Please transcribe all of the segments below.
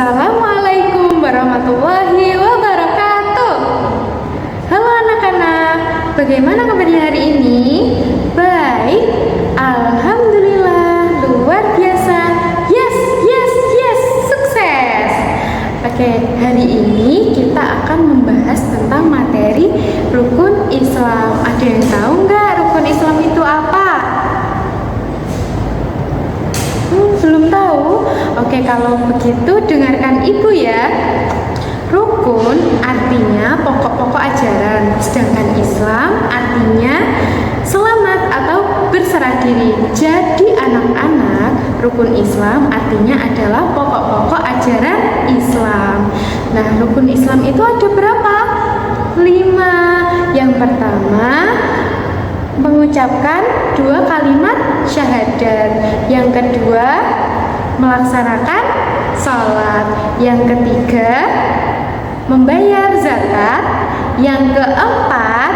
Assalamualaikum warahmatullahi wabarakatuh. Halo anak-anak, bagaimana kabarnya hari ini? Baik, alhamdulillah, luar biasa. Yes, sukses. Oke, hari ini kita akan membahas tentang materi rukun Islam. Ada yang tahu nggak rukun Islam itu apa? Belum tahu? Oke, kalau begitu dengarkan ibu ya. Rukun artinya pokok-pokok ajaran, sedangkan Islam artinya selamat atau berserah diri. Jadi anak-anak, rukun Islam artinya adalah pokok-pokok ajaran Islam. Nah, rukun Islam itu ada berapa? 5. Yang pertama, mengucapkan 2 kalimat syahadat. Yang kedua, melaksanakan sholat. Yang ketiga, membayar zakat. Yang keempat,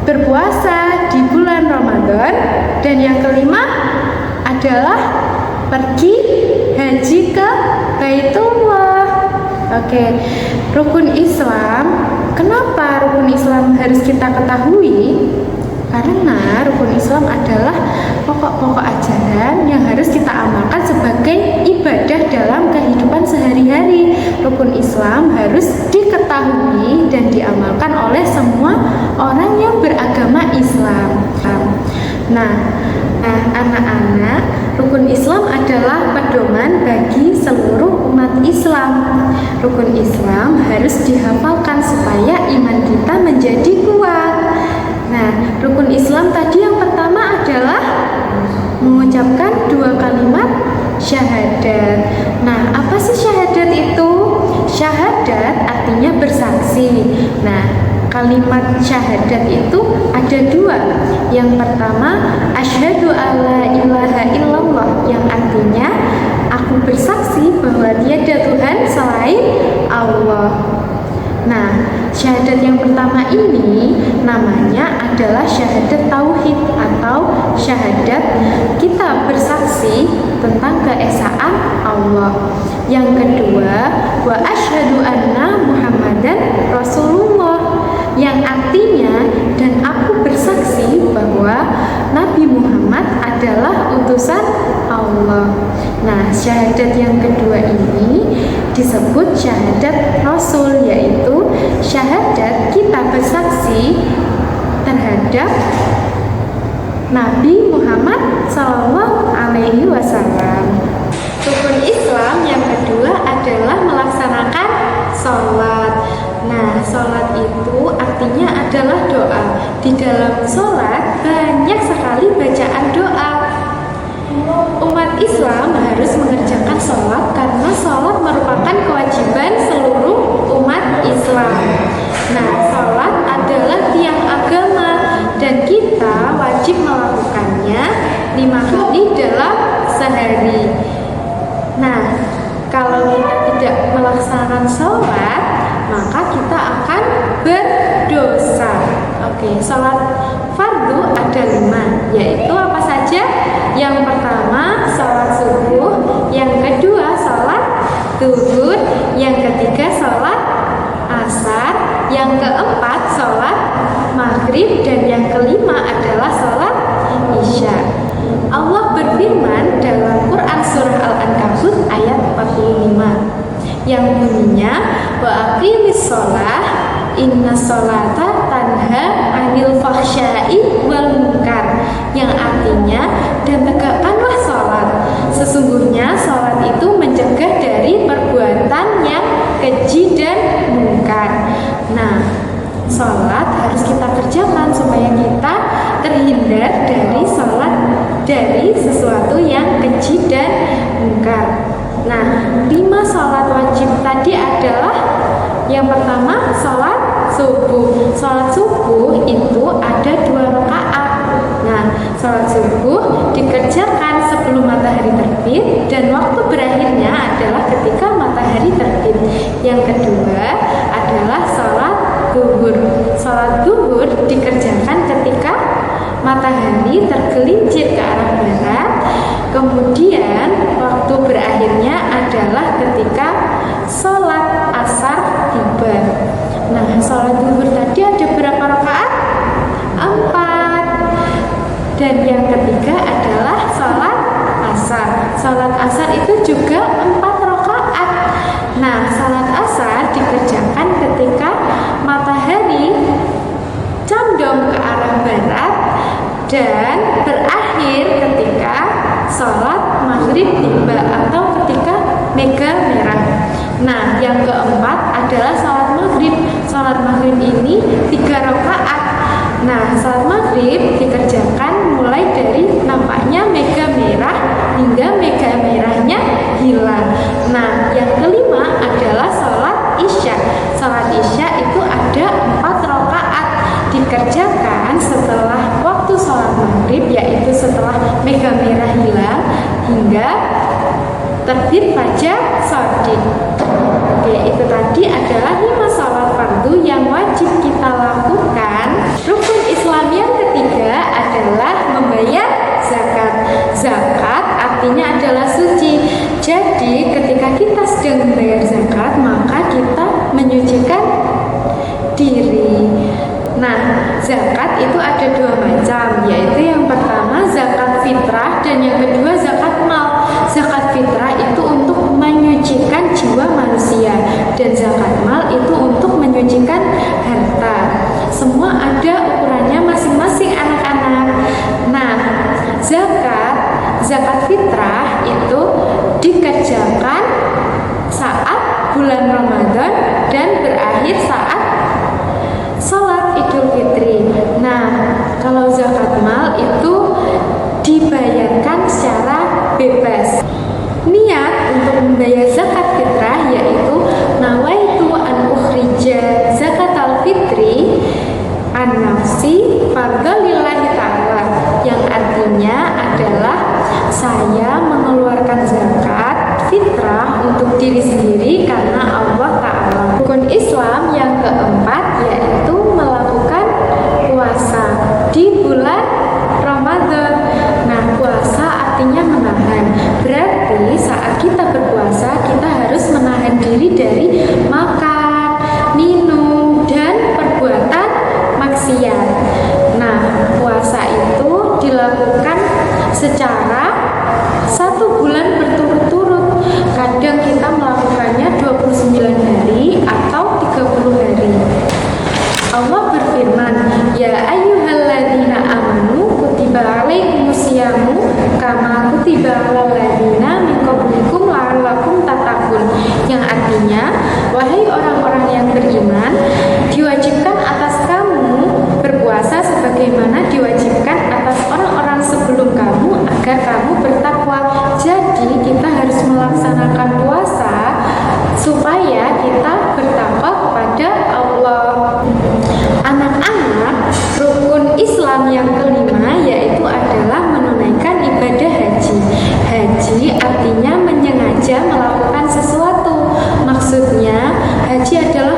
berpuasa di bulan Ramadan. Dan yang kelima adalah pergi haji ke Baitullah. Oke, rukun Islam. Kenapa rukun Islam harus kita ketahui? Karena rukun Islam adalah pokok-pokok ajaran yang harus kita amalkan sebagai ibadah dalam kehidupan sehari-hari. Rukun Islam harus diketahui dan diamalkan oleh semua orang yang beragama Islam. Nah, anak-anak, rukun Islam adalah pedoman bagi seluruh umat Islam. Rukun Islam harus dihafalkan supaya iman kita menjadi kuat. Nah, rukun Islam tadi yang pertama adalah mengucapkan 2 kalimat syahadat. Nah, apa sih syahadat itu? Syahadat artinya bersaksi. Nah, kalimat syahadat itu ada 2. Yang pertama, asyhadu alla ilaha illallah, yang artinya aku bersaksi bahwa tiada Tuhan selain Allah. Nah, syahadat yang pertama ini namanya adalah syahadat tauhid atau syahadat kita bersaksi tentang keesaan Allah. Yang kedua, wa asyhadu anna Muhammadan Rasulullah, yang artinya dan aku bersaksi bahwa Nabi Muhammad adalah utusan Allah. Nah, syahadat yang kedua ini disebut syahadat Rasul, yaitu syahadat kita bersaksi terhadap Nabi Muhammad SAW. Rukun Islam yang kedua adalah melaksanakan sholat. Nah, sholat itu artinya adalah doa. Di dalam sholat banyak sekali bacaan doa. Umat Islam harus mengerjakan sholat karena sholat merupakan kewajiban seluruh umat Islam. Nah, sholat adalah tiang agama dan kita wajib melakukannya 5 kali dalam sehari. Nah, kalau kita tidak melaksanakan sholat, maka kita akan berdosa. Oke, sholat fardu ada 5, yaitu apa saja? Yang pertama, sholat subuh. Yang kedua, sholat zuhur. Yang ketiga, sholat asar. Yang keempat, sholat maghrib. Dan yang kelima adalah sholat isya. Allah berfirman dalam Quran surah Al-Ankabut ayat 45 yang bunyinya, wa aqimis sholah inna sholata tanha anil fahsya'i wal munkar, yang artinya dan tegakkanlah sholat, sesungguhnya sholat itu mencegah dari perbuatan yang keji dan munkar. Nah, sholat harus kita kerjakan supaya kita terhindar dari sesuatu yang keji dan munkar. Nah, 5 sholat wajib tadi adalah yang pertama, sholat subuh. Sholat subuh itu ada 2 rakaat. Nah, sholat subuh dikerjakan sebelum matahari terbit dan waktu berakhirnya adalah ketika matahari terbit. Yang kedua adalah sholat zuhur. Sholat zuhur dikerjakan ketika matahari tergelincir ke arah barat, kemudian waktu waktu berakhirnya adalah ketika sholat asar tiba. Nah, sholat zuhur tadi ada berapa rakaat? 4. Dan yang ketiga adalah sholat asar. Sholat asar itu juga 4 rakaat. Nah, sholat asar dikerjakan ketika matahari condong ke arah barat dan berakhir ketika sholat maghrib tiba atau ketika mega merah. Nah, yang keempat adalah sholat maghrib. Sholat maghrib ini 3 rakaat. Nah, sholat maghrib dikerjakan mulai dari nampaknya mega merah hingga mega merahnya hilang. Nah, yang kelima adalah sholat isya. Sholat isya itu ada 4 rakaat, dikerjakan setelah waktu sholat maghrib, yaitu setelah mega merah hilang hingga terbit fajar shadiq. Oke, itu tadi adalah 5 sholat fardu yang wajib kita lakukan. Rukun Islam yang ketiga adalah membayar zakat. Zakat artinya adalah suci. Jadi ketika kita sedang membayar zakat, maka kita menyucikan diri. Nah, zakat itu ada 2 macam, yaitu yang pertama zakat fitrah dan yang kedua zakat mal. Zakat fitrah itu untuk menyucikan jiwa manusia dan zakat mal itu untuk menyucikan harta. Semua ada ukurannya masing-masing anak-anak. Nah, zakat fitrah itu dikerjakan saat bulan Ramadan dan berakhir saat sholat Idul Fitri. Nah, kalau zakat mal itu dibayarkan secara bebas. Niat untuk membayar zakat fitrah yaitu nawaitu an ukhrija zakatal fitri an nafsi fardhalillahi ta'ala, yang artinya adalah saya mengeluarkan zakat fitrah untuk diri sendiri karena Allah Ta'ala. Rukun Islam yang keempat yaitu melakukan puasa di bulan Ramadan. Nah, puasa artinya menahan. Berarti saat kita berpuasa kita harus menahan diri dari makan, minum, dan perbuatan maksiat. Nah, puasa itu dilakukan secara 1 bulan berturut-turut. Kadang kita melakukannya 29 hari atau 30 hari. Allah berfirman, ya ayyuhalladzina amanu kutiba alaikumusyamu kama kutiba alal ladzina min qablikum la'allakum tattaqun, yang artinya, wahai orang-orang yang beriman, diwajibkan atas kamu berpuasa sebagaimana diwajibkan atas orang-orang sebelum kamu agar kamu bertakwa. Jadi kita harus melaksanakan puasa supaya kita bertakwa kepada Allah. Anak-anak, rukun Islam yang kelima yaitu adalah menunaikan ibadah haji. Haji artinya menyengaja melakukan sesuatu. Maksudnya, haji adalah